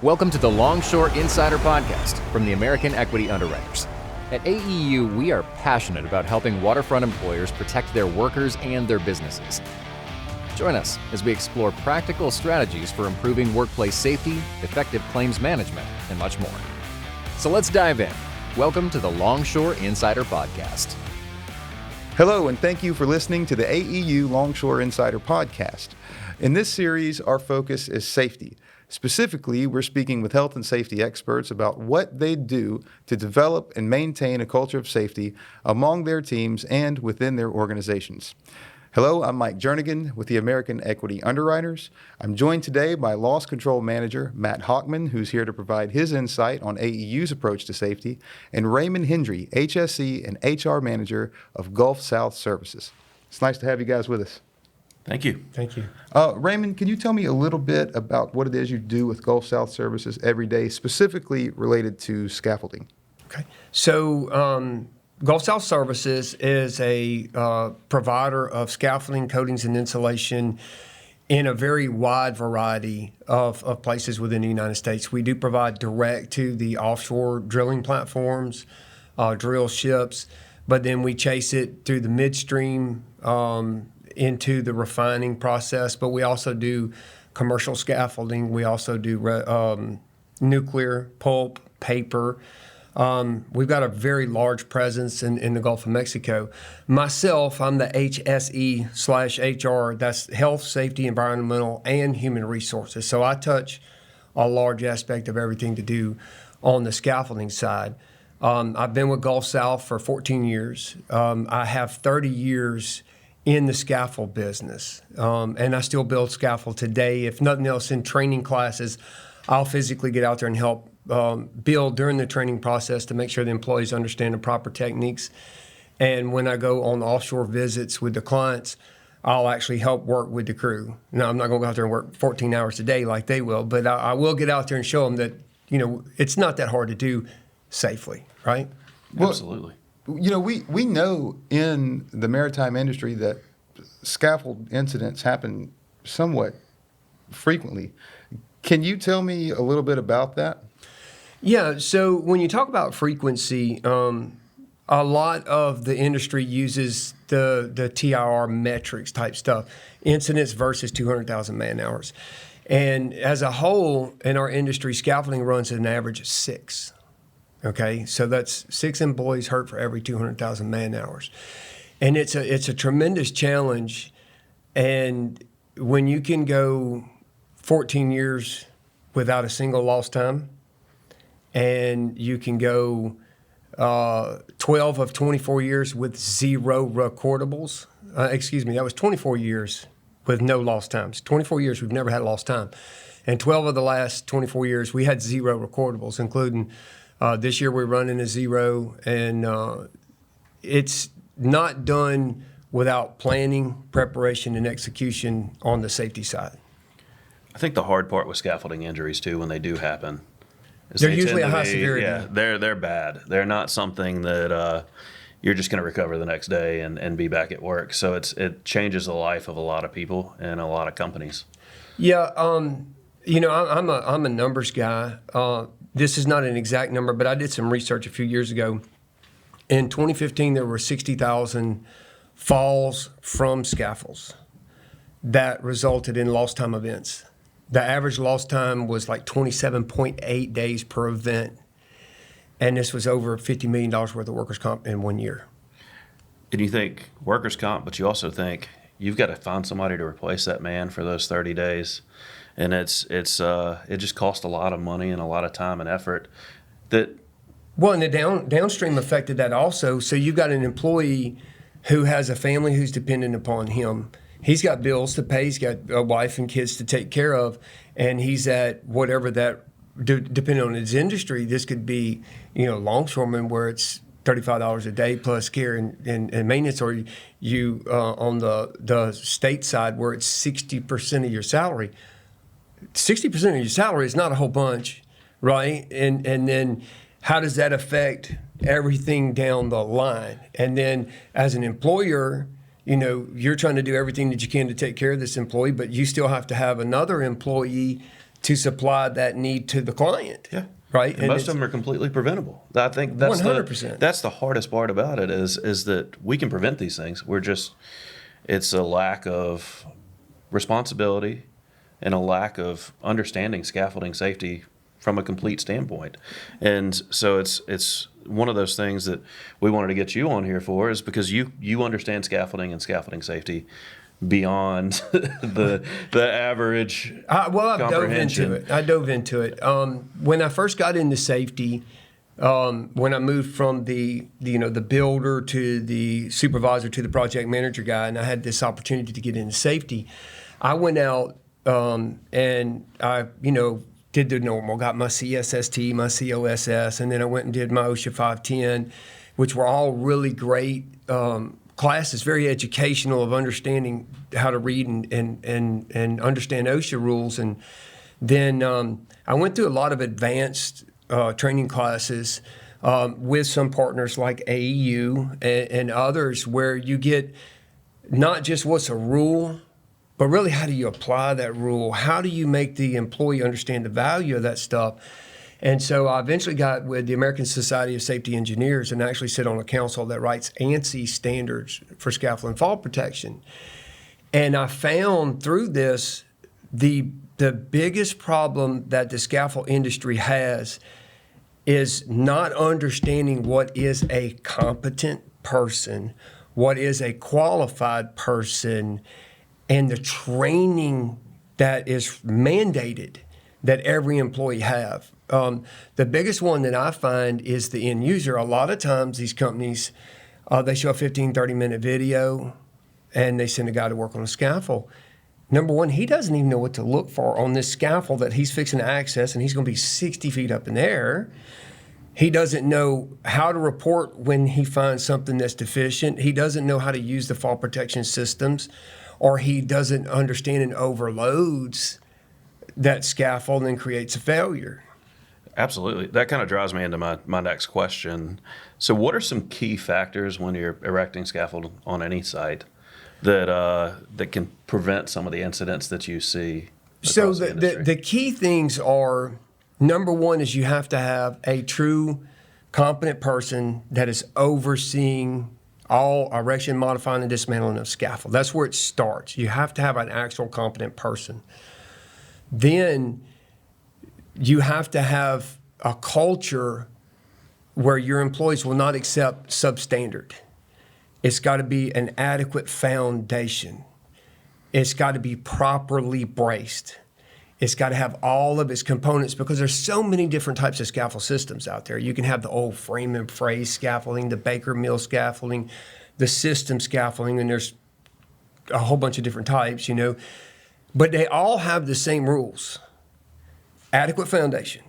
Welcome to the Longshore Insider Podcast from the American Equity Underwriters. At AEU, we are passionate about helping waterfront employers protect their workers and their businesses. Join us as we explore practical strategies for improving workplace safety, effective claims management, and much more. So let's dive in. Welcome to the Longshore Insider Podcast. Hello, and thank you for listening to the AEU Longshore Insider Podcast. In this series, our focus is safety. Specifically, we're speaking with health and safety experts about what they do to develop and maintain a culture of safety among their teams and within their organizations. Hello, I'm Mike Jernigan with the American Equity Underwriters. I'm joined today by Loss Control Manager Matt Hockman, who's here to provide his insight on AEU's approach to safety, and Raymond Hendry, HSE and HR Manager of Gulf South Services. It's nice to have you guys with us. Thank you. Thank you. Raymond, can you tell me a little bit about what it is you do with Gulf South Services every day, specifically related to scaffolding? Okay. So Gulf South Services is a provider of scaffolding, coatings, and insulation in a very wide variety of places within the United States. We do provide direct to the offshore drilling platforms, drill ships, but then we chase it through the midstream into the refining process, but we also do commercial scaffolding. We also do nuclear, pulp, paper. We've got a very large presence in the Gulf of Mexico. Myself, I'm the HSE/HR, that's Health, Safety, Environmental, and Human Resources. So I touch a large aspect of everything to do on the scaffolding side. I've been with Gulf South for 14 years. I have 30 years in the scaffold business, and I still build scaffold today. If nothing else, in training classes, I'll physically get out there and help build during the training process to make sure the employees understand the proper techniques. And when I go on offshore visits with the clients, I'll actually help work with the crew. Now, I'm not going to go out there and work 14 hours a day like they will, but I will get out there and show them that, it's not that hard to do safely, right? Well, absolutely. We know in the maritime industry that scaffold incidents happen somewhat frequently. Can you tell me a little bit about that? Yeah, so when you talk about frequency, a lot of the industry uses the TIR metrics type stuff, incidents versus 200,000 man hours. And as a whole, in our industry, scaffolding runs at an average of 6. Okay, so that's 6 employees hurt for every 200,000 man hours. And it's a tremendous challenge. And when you can go 14 years without a single lost time, and you can go 12 of 24 years with 0 recordables. That was 24 years with no lost times. 24 years we've never had a lost time. And 12 of the last 24 years we had 0 recordables, including this year we're running a 0, and it's not done without planning, preparation, and execution on the safety side. I think the hard part with scaffolding injuries, too, when they do happen, is they're they usually tend a to high be, severity. Yeah, they're bad. They're not something that you're just going to recover the next day and be back at work. So it changes the life of a lot of people and a lot of companies. Yeah, I'm a numbers guy. This is not an exact number, but I did some research a few years ago. In 2015, there were 60,000 falls from scaffolds that resulted in lost time events. The average lost time was like 27.8 days per event, and this was over $50 million worth of workers' comp in 1 year. And you think workers' comp, but you also think you've got to find somebody to replace that man for those 30 days. And it just costs a lot of money and a lot of time and effort. Well, and the downstream affected that also. So you've got an employee who has a family who's dependent upon him. He's got bills to pay. He's got a wife and kids to take care of, and he's at whatever that, depending on his industry, this could be, longshoreman where it's $35 a day plus care and maintenance, or you on the state side where it's 60% of your salary. 60% of your salary is not a whole bunch, right? And then how does that affect everything down the line? And then as an employer, you're trying to do everything that you can to take care of this employee, but you still have to have another employee to supply that need to the client. Yeah. Right. And most of them are completely preventable. I think that's 100%. That's the hardest part about it is that we can prevent these things. It's a lack of responsibility and a lack of understanding scaffolding safety from a complete standpoint. And so it's one of those things that we wanted to get you on here for, is because you understand scaffolding and scaffolding safety beyond the average comprehension. I dove into it. When I first got into safety, when I moved from the builder to the supervisor to the project manager guy, and I had this opportunity to get into safety, I went out and I did the normal, got my CSST, my COSS, and then I went and did my OSHA 510, which were all really great classes, very educational of understanding how to read and understand OSHA rules. And then I went through a lot of advanced training classes with some partners like AEU and others, where you get not just what's a rule, but really how do you apply that rule? How do you make the employee understand the value of that stuff? And so I eventually got with the American Society of Safety Engineers and actually sit on a council that writes ANSI standards for scaffold and fall protection. And I found through this the biggest problem that the scaffold industry has is not understanding what is a competent person, what is a qualified person, and the training that is mandated that every employee have. The biggest one that I find is the end user. A lot of times these companies, they show a 15, 30-minute video and they send a guy to work on a scaffold. Number one, he doesn't even know what to look for on this scaffold that he's fixing to access, and he's going to be 60 feet up in the air. He doesn't know how to report when he finds something that's deficient. He doesn't know how to use the fall protection systems, or he doesn't understand and overloads that scaffold and creates a failure. Absolutely. That kind of drives me into my next question. So what are some key factors when you're erecting scaffold on any site that can prevent some of the incidents that you see across the industry? The key things are, number one is you have to have a true competent person that is overseeing all erection, modifying, and dismantling of scaffold. That's where it starts. You have to have an actual competent person. Then you have to have a culture where your employees will not accept substandard. It's got to be an adequate foundation. It's got to be properly braced. It's got to have all of its components, because there's so many different types of scaffold systems out there. You can have the old frame and phrase scaffolding, the Baker mill scaffolding, the system scaffolding, and there's a whole bunch of different types, But they all have the same rules. Adequate foundation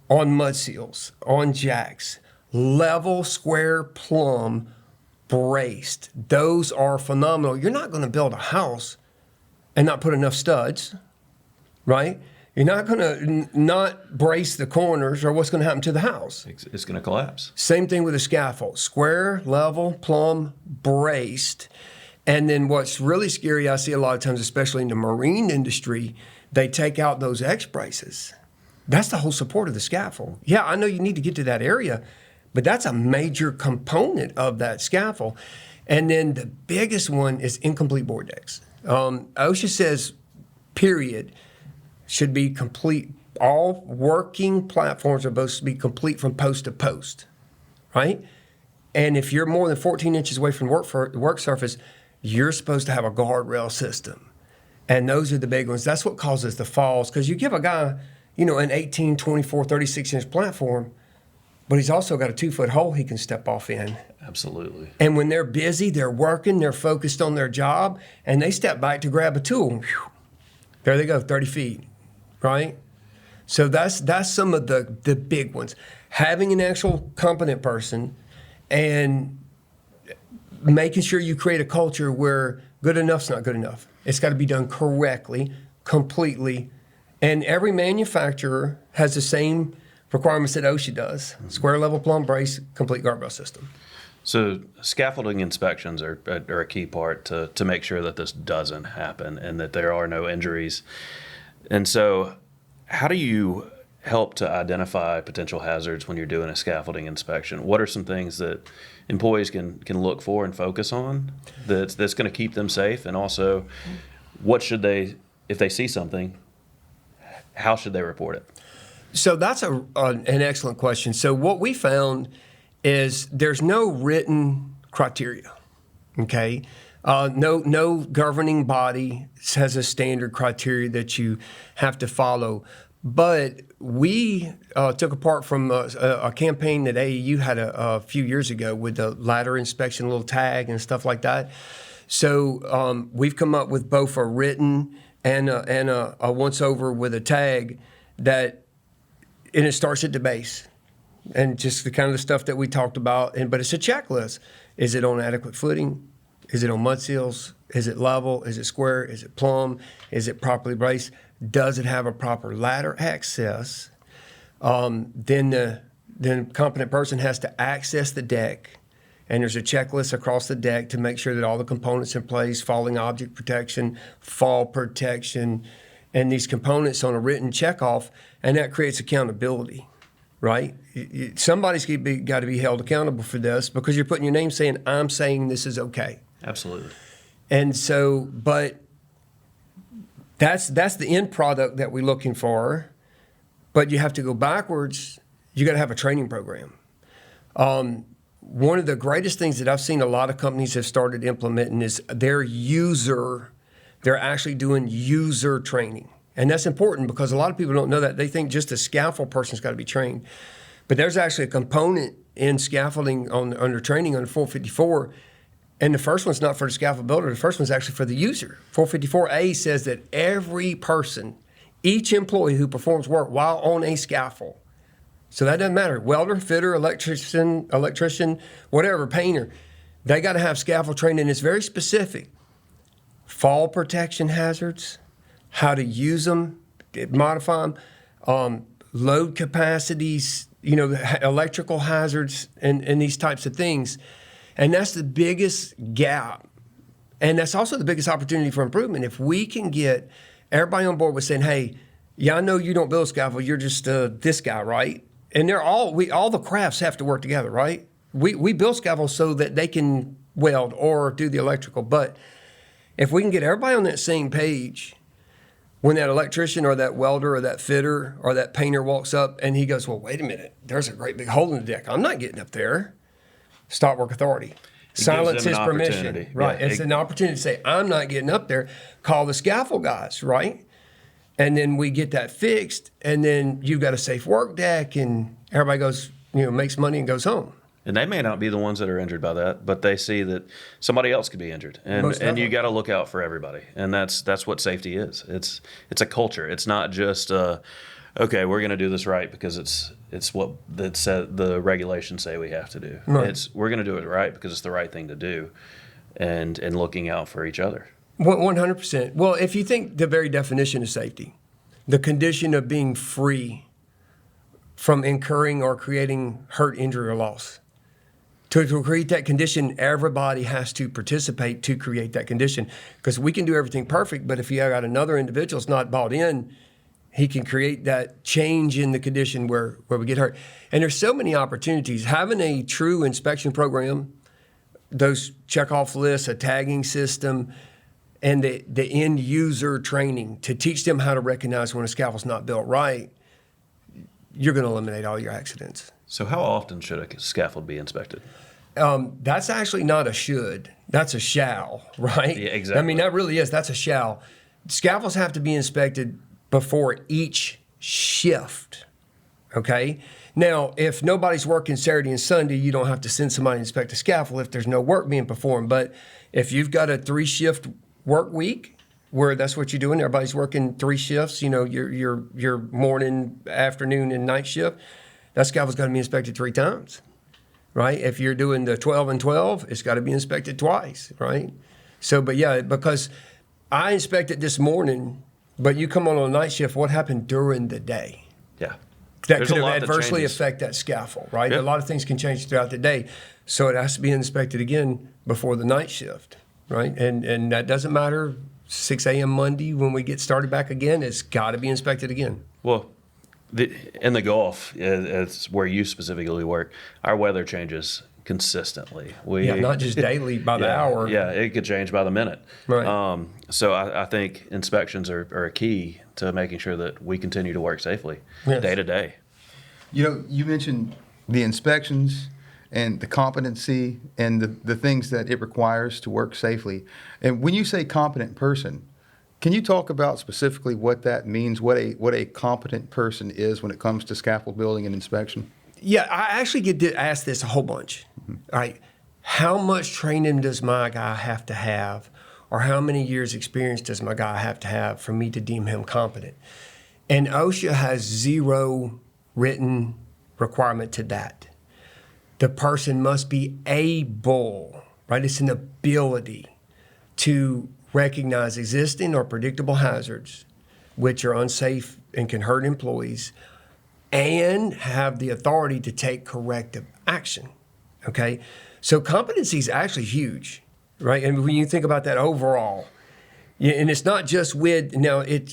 on mud seals, on jacks, level, square, plumb, braced. Those are phenomenal. You're not going to build a house and not put enough studs, right? You're not going to not brace the corners, or what's going to happen to the house? It's going to collapse. Same thing with a scaffold. Square, level, plumb, braced. And then what's really scary, I see a lot of times, especially in the marine industry, they take out those X braces. That's the whole support of the scaffold. Yeah, I know you need to get to that area, but that's a major component of that scaffold. And then the biggest one is incomplete board decks. OSHA says, period, should be complete. All working platforms are supposed to be complete from post to post, right? And if you're more than 14 inches away from the work surface, you're supposed to have a guardrail system. And those are the big ones. That's what causes the falls, because you give a guy, an 18, 24, 36-inch platform, but he's also got a 2-foot hole he can step off in. Absolutely. And when they're busy, they're working, they're focused on their job, and they step back to grab a tool. Whew, there they go, 30 feet, right? So that's some of the big ones. Having an actual competent person and making sure you create a culture where good enough's not good enough. It's got to be done correctly, completely. And every manufacturer has the same requirements that OSHA does. Mm-hmm. Square, level, plumb, brace, complete guardrail system. So scaffolding inspections are a key part to make sure that this doesn't happen and that there are no injuries. And so How do you help to identify potential hazards when you're doing a scaffolding inspection? What are some things that employees can look for and focus on that's going to keep them safe? And also, what should they, if they see something, how should they report it? So that's an excellent question. So what we found is there's no written criteria, okay? No governing body has a standard criteria that you have to follow. But we took apart from a campaign that AEU had a few years ago with the ladder inspection, little tag and stuff like that. So we've come up with both a written and a once over with a tag and it starts at the base. And just the kind of the stuff that we talked about, but it's a checklist. Is it on adequate footing? Is it on mud seals? Is it level? Is it square? Is it plumb? Is it properly braced? Does it have a proper ladder access? Then the competent person has to access the deck, and there's a checklist across the deck to make sure that all the components in place, falling object protection, fall protection, and these components on a written checkoff, and that creates accountability, right? Somebody's got to be held accountable for this because you're putting your name saying, I'm saying this is okay. Absolutely. And so, but that's the end product that we're looking for. But you have to go backwards. You got to have a training program. One of the greatest things that I've seen a lot of companies have started implementing is they're actually doing user training. And that's important because a lot of people don't know that. They think just a scaffold person's got to be trained. But there's actually a component in scaffolding under training under 454. And the first one's not for the scaffold builder. The first one's actually for the user. 454A says that every person, each employee who performs work while on a scaffold, so that doesn't matter, welder, fitter, electrician, whatever, painter, they got to have scaffold training. It's very specific. Fall protection hazards, how to use them, modify them, load capacities, electrical hazards, and these types of things. And that's the biggest gap. And that's also the biggest opportunity for improvement. If we can get everybody on board with saying, hey, yeah, I know you don't build scaffold, you're just this guy, right? And all the crafts have to work together, right? We build scaffolds so that they can weld or do the electrical. But if we can get everybody on that same page, when that electrician or that welder or that fitter or that painter walks up and he goes, well, wait a minute, there's a great big hole in the deck. I'm not getting up there. Stop work authority. Silence his permission. Right. Yeah. It's an opportunity to say, I'm not getting up there. Call the scaffold guys, right? And then we get that fixed, and then you've got a safe work deck, and everybody goes, makes money and goes home. And they may not be the ones that are injured by that, but they see that somebody else could be injured, and you got to look out for everybody. And that's what safety is. It's a culture. It's not just okay, we're going to do this right because it's what the regulations say we have to do. Right. We're going to do it right because it's the right thing to do, and looking out for each other. 100%. Well, if you think the very definition of safety, the condition of being free from incurring or creating hurt, injury, or loss. To create that condition, everybody has to participate to create that condition. Because we can do everything perfect, but if you got another individual that's not bought in, he can create that change in the condition where we get hurt. And there's so many opportunities. Having a true inspection program, those check-off lists, a tagging system, and the end user training to teach them how to recognize when a scaffold's not built right, you're going to eliminate all your accidents. So how often should a scaffold be inspected? That's actually not a should. That's a shall, right? Yeah, exactly. I mean, that really is. That's a shall. Scaffolds have to be inspected before each shift, okay? Now, if nobody's working Saturday and Sunday, you don't have to send somebody to inspect a scaffold if there's no work being performed. But if you've got a 3-shift work week where that's what you're doing, everybody's working 3 shifts, your morning, afternoon, and night shift, that scaffold's got to be inspected 3 times, right? If you're doing the 12 and 12, it's got to be inspected twice, right? So, but yeah, because I inspected this morning, but you come on a night shift, what happened during the day? Yeah. That could have adversely affect that scaffold, right? Yep. A lot of things can change throughout the day. So it has to be inspected again before the night shift, right? And that doesn't matter 6 a.m. Monday when we get started back again, it's got to be inspected again. Well, in the Gulf, it's where you specifically work, our weather changes consistently. Not just daily by the hour. Yeah, it could change by the minute. Right. So I think inspections are a key to making sure that we continue to work safely day to day. You mentioned the inspections and the competency and the things that it requires to work safely. And when you say competent person, can you talk about specifically what that means, what a competent person is when it comes to scaffold building and inspection? Yeah, I actually get asked this a whole bunch. All right, how much training does my guy have to have, or how many years experience does my guy have to have for me to deem him competent? And OSHA has zero written requirement to that. The person must be able, right? It's an ability to recognize existing or predictable hazards, which are unsafe and can hurt employees, and have the authority to take corrective action, okay? So competency is actually huge, right? And when you think about that overall, and it's not just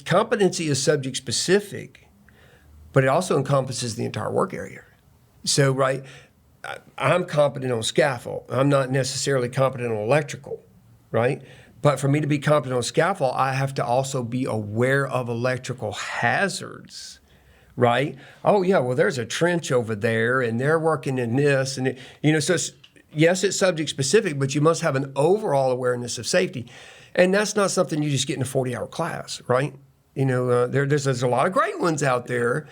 competency is subject specific, but it also encompasses the entire work area. So, right, I'm competent on scaffold. I'm not necessarily competent on electrical, right? But for me to be competent on scaffold, I have to also be aware of electrical hazards, right? Oh, yeah, well, there's a trench over there, and they're working in this. And, so it's subject specific, but you must have an overall awareness of safety. And that's not something you just get in a 40-hour class, right? There's a lot of great ones out there,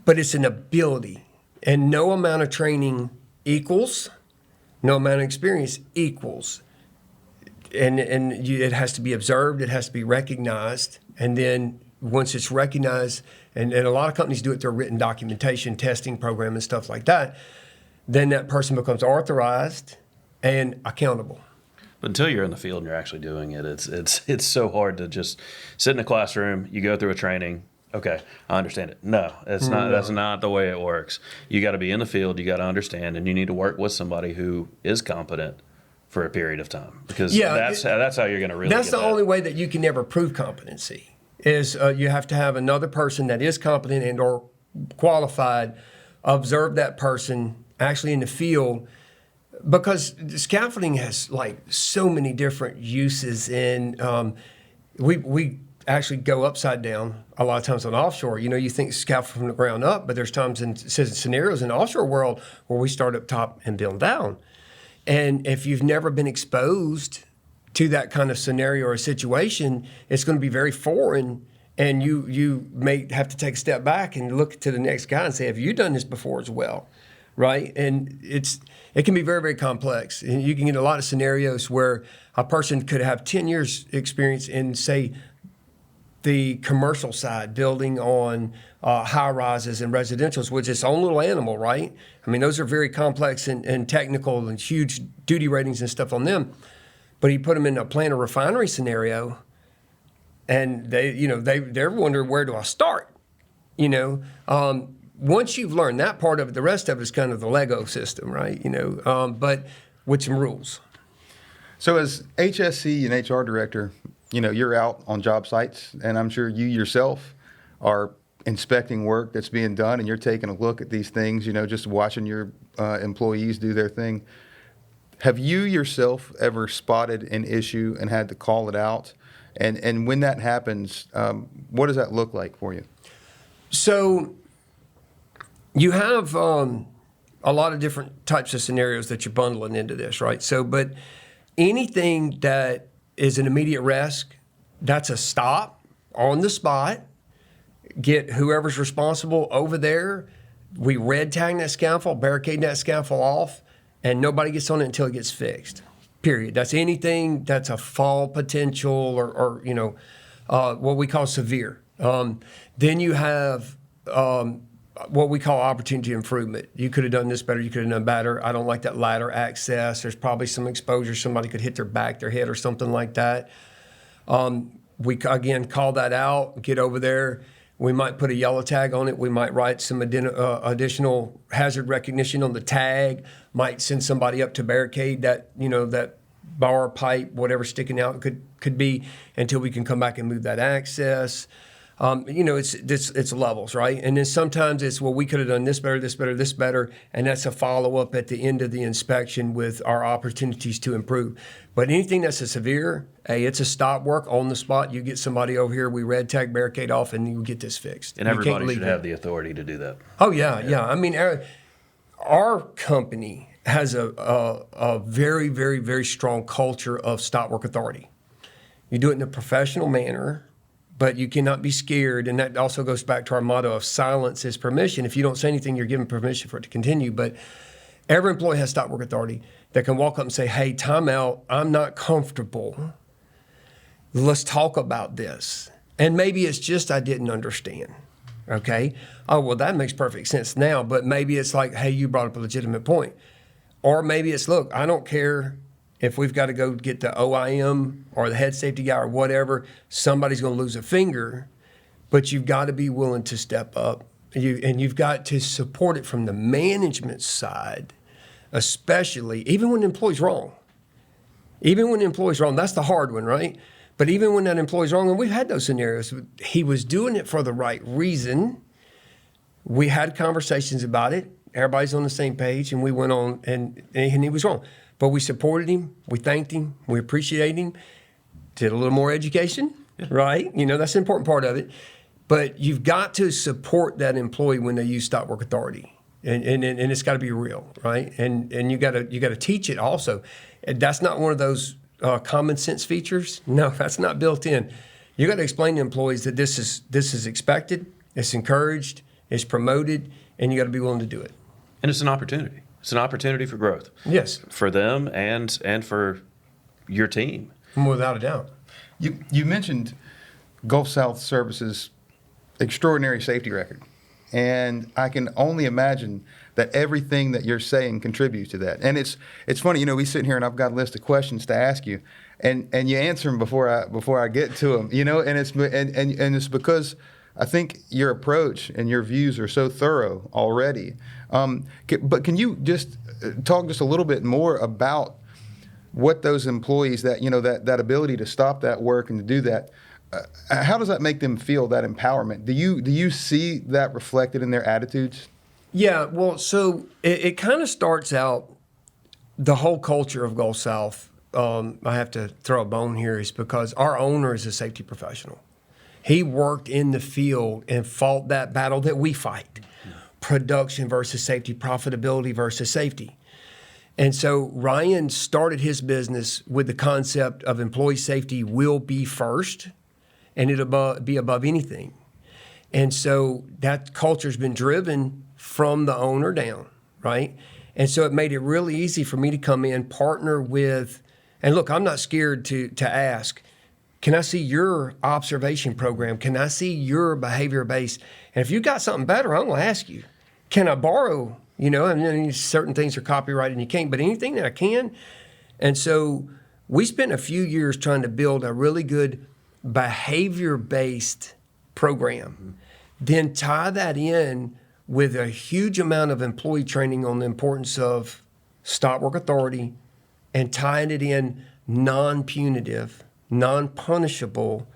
but it's an ability. And no amount of training equals, no amount of experience equals. And it has to be observed, it has to be recognized, and then once it's recognized, and a lot of companies do it through written documentation, testing program and stuff like that, then that person becomes authorized and accountable. But until you're in the field and you're actually doing it, it's so hard to just sit in a classroom, you go through a training, okay, I understand it. No, it's not. That's not the way it works. You got to be in the field, you got to understand, and you need to work with somebody who is competent for a period of time, because that's how you're going to really. That's the only way that you can ever prove competency is you have to have another person that is competent and or qualified, observe that person actually in the field, because scaffolding has like so many different uses, and we actually go upside down a lot of times on offshore. You think scaffold from the ground up, but there's times in scenarios in the offshore world where we start up top and build down. And if you've never been exposed to that kind of scenario or situation, it's going to be very foreign, and you may have to take a step back and look to the next guy and say, have you done this before as well, right? And it can be very, very complex. And you can get a lot of scenarios where a person could have 10 years experience in, say, the commercial side, building on high rises and residentials, which is its own little animal, right? I mean, those are very complex and technical and huge duty ratings and stuff on them. But you put them in a plant or refinery scenario, and they're wondering, where do I start? Once you've learned that part of it, the rest of it is kind of the Lego system, right? But with some rules. So as HSC and HR director, you're out on job sites, and I'm sure you yourself are inspecting work that's being done, and you're taking a look at these things, just watching your employees do their thing. Have you yourself ever spotted an issue and had to call it out? And when that happens, what does that look like for you? So you have a lot of different types of scenarios that you're bundling into this, right? So, but anything that is an immediate risk, that's a stop on the spot. Get whoever's responsible over there. We red tag that scaffold, barricade that scaffold off, and nobody gets on it until it gets fixed. Period. That's anything that's a fall potential or what we call severe. Then you have what we call opportunity improvement. You could have done this better. You could have done better. I don't like that ladder access. There's probably some exposure. Somebody could hit their back, their head, or something like that. We, again, call that out, get over there. We might put a yellow tag on it. We might write some additional hazard recognition on the tag, might send somebody up to barricade that bar, pipe, whatever sticking out could be, until we can come back and move that access. It's levels, right? And then sometimes it's, well, we could have done this better, this better, this better, and that's a follow-up at the end of the inspection with our opportunities to improve. But anything that's a severe, hey, it's a stop work on the spot. You get somebody over here, we red tag, barricade off, and you get this fixed. And everybody should have the authority to do that. Oh, yeah. I mean, our company has a very, very, very strong culture of stop work authority. You do it in a professional manner, but you cannot be scared. And that also goes back to our motto of silence is permission. If you don't say anything, you're giving permission for it to continue. But every employee has stop work authority that can walk up and say, hey, time out, I'm not comfortable. Let's talk about this. And maybe it's just I didn't understand. Okay? Oh, well, that makes perfect sense now. But maybe it's like, hey, you brought up a legitimate point. Or maybe it's, look, I don't care if we've got to go get the OIM or the head safety guy or whatever, somebody's going to lose a finger, but you've got to be willing to step up. And you've got to support it from the management side, especially, even when the employee's wrong. Even when the employee's wrong, that's the hard one, right? But even when that employee's wrong, and we've had those scenarios, he was doing it for the right reason. We had conversations about it. Everybody's on the same page, and we went on, and he was wrong. But we supported him, we thanked him, we appreciated him, did a little more education, right? That's an important part of it. But you've got to support that employee when they use stop work authority. And it's got to be real, right? And you got to teach it also. And that's not one of those common sense features. No, that's not built in. You got to explain to employees that this is expected, it's encouraged, it's promoted, and you got to be willing to do it. And it's an opportunity. It's an opportunity for growth. Yes. For them and for your team. Without a doubt. You mentioned Gulf South Services' extraordinary safety record. And I can only imagine that everything that you're saying contributes to that. And it's funny, we sit here and I've got a list of questions to ask you, and you answer them before I get to them, and it's because I think your approach and your views are so thorough already. But can you just talk just a little bit more about what those employees that ability to stop that work and to do that, how does that make them feel, that empowerment? Do you see that reflected in their attitudes? Yeah, well, so it kind of starts out, the whole culture of Gulf South, I have to throw a bone here, is because our owner is a safety professional. He worked in the field and fought that battle that we fight. Production versus safety, profitability versus safety. And so Ryan started his business with the concept of employee safety will be first, and it'll be above anything. And so that culture's been driven from the owner down, right? And so it made it really easy for me to come in, partner with, and look, I'm not scared to ask, can I see your observation program? Can I see your behavior base? And if you got something better, I'm going to ask you, can I borrow? And certain things are copyrighted and you can't, but anything that I can. And so we spent a few years trying to build a really good behavior-based program. Then tie that in with a huge amount of employee training on the importance of stop work authority and tying it in non-punitive, non-punishable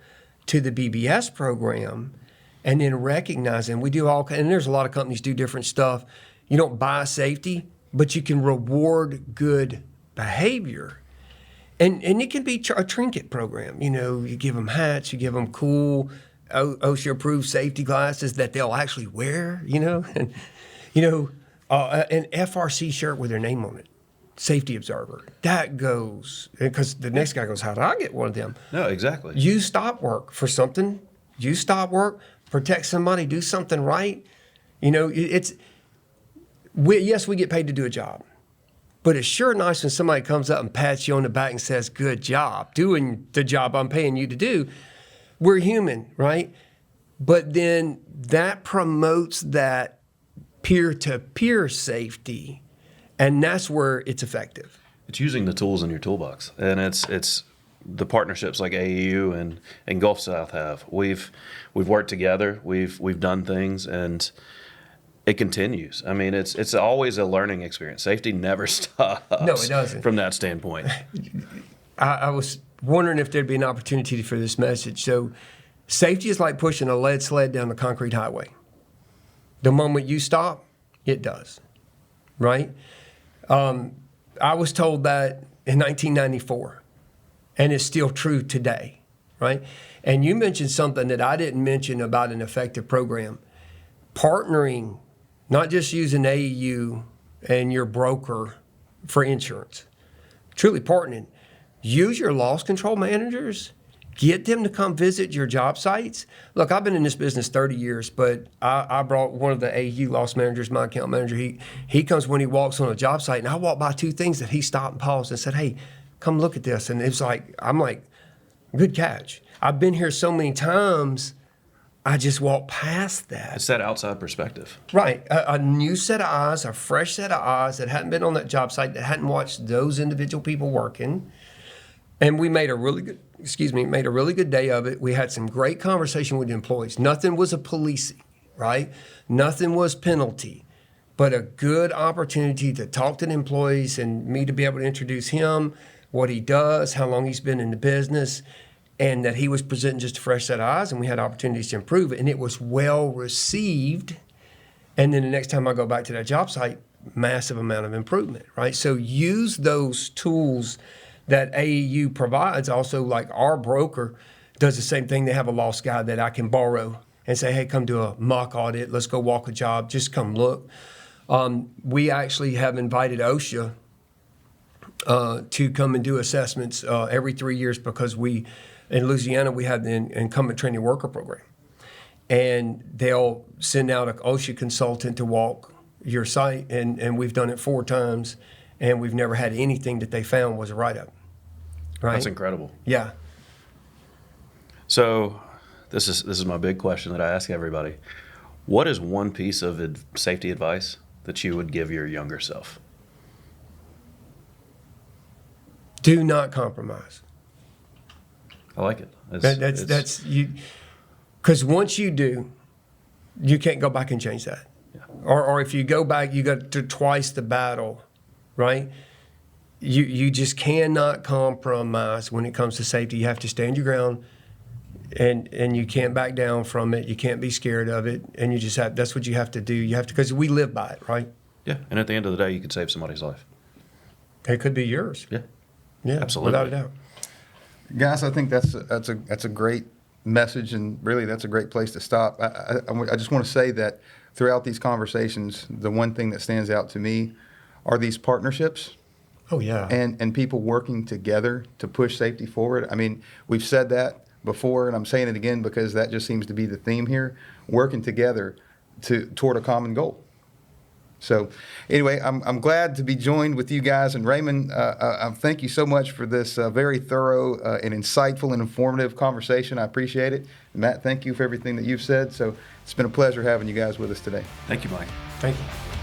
to the BBS program, and then recognizing we do all, and there's a lot of companies do different stuff. You don't buy safety, but you can reward good behavior. And it can be a trinket program. You give them hats, you give them cool OSHA-approved safety glasses that they'll actually wear, and an FRC shirt with their name on it. Safety observer. That goes, because the next guy goes, how do I get one of them? No, exactly. You stop work for something. You stop work, protect somebody, do something right. Yes, we get paid to do a job. But it's sure nice when somebody comes up and pats you on the back and says, good job, doing the job I'm paying you to do. We're human, right? But then that promotes that peer-to-peer safety. And that's where it's effective. It's using the tools in your toolbox, and it's the partnerships like AEU and Gulf South have. We've worked together. We've done things, and it continues. I mean, it's always a learning experience. Safety never stops. No, it doesn't. From that standpoint. I was wondering if there'd be an opportunity for this message. So safety is like pushing a lead sled down the concrete highway. The moment you stop, it does, right? I was told that in 1994, and it's still true today, right? And you mentioned something that I didn't mention about an effective program. Partnering, not just using AEU and your broker for insurance, truly partnering. Use your loss control managers. Get them to come visit your job sites. Look, I've been in this business 30 years, but I brought one of the AEU loss managers, my account manager. He comes when he walks on a job site, and I walk by two things that he stopped and paused and said, hey, come look at this. And it's like, I'm like, good catch. I've been here so many times, I just walk past that. It's that outside perspective. Right. A new set of eyes, a fresh set of eyes that hadn't been on that job site, that hadn't watched those individual people working. And we made a really good day of it. We had some great conversation with the employees. Nothing was a policing, right? Nothing was penalty, but a good opportunity to talk to the employees and me to be able to introduce him, what he does, how long he's been in the business, and that he was presenting just a fresh set of eyes, and we had opportunities to improve it, and it was well received. And then the next time I go back to that job site, massive amount of improvement, right? So use those tools that AEU provides. Also, like our broker does the same thing. They have a loss guide that I can borrow and say, hey, come do a mock audit. Let's go walk a job. Just come look. We actually have invited OSHA to come and do assessments every 3 years, because in Louisiana, we have the incumbent training worker program. And they'll send out an OSHA consultant to walk your site, and we've done it 4 times, and we've never had anything that they found was a write-up. Right? That's incredible. Yeah. So this is my big question that I ask everybody. What is one piece of safety advice that you would give your younger self? Do not compromise. I like it. That's you, because once you do, you can't go back and change that. Yeah. Or if you go back, you got to twice the battle, right? You just cannot compromise when it comes to safety. You have to stand your ground, and you can't back down from it. You can't be scared of it, and you just have. That's what you have to do. You have to, because we live by it, right? Yeah, and at the end of the day, you could save somebody's life. It could be yours. Yeah, yeah, absolutely, without a doubt. Guys, I think that's a great message, and really that's a great place to stop. I just want to say that throughout these conversations, the one thing that stands out to me are these partnerships. Oh yeah. And people working together to push safety forward. I mean, we've said that before, and I'm saying it again because that just seems to be the theme here, working together toward a common goal. So anyway, I'm glad to be joined with you guys. And Raymond, thank you so much for this very thorough and insightful and informative conversation. I appreciate it. And Matt, thank you for everything that you've said. So it's been a pleasure having you guys with us today. Thank you, Mike. Thank you.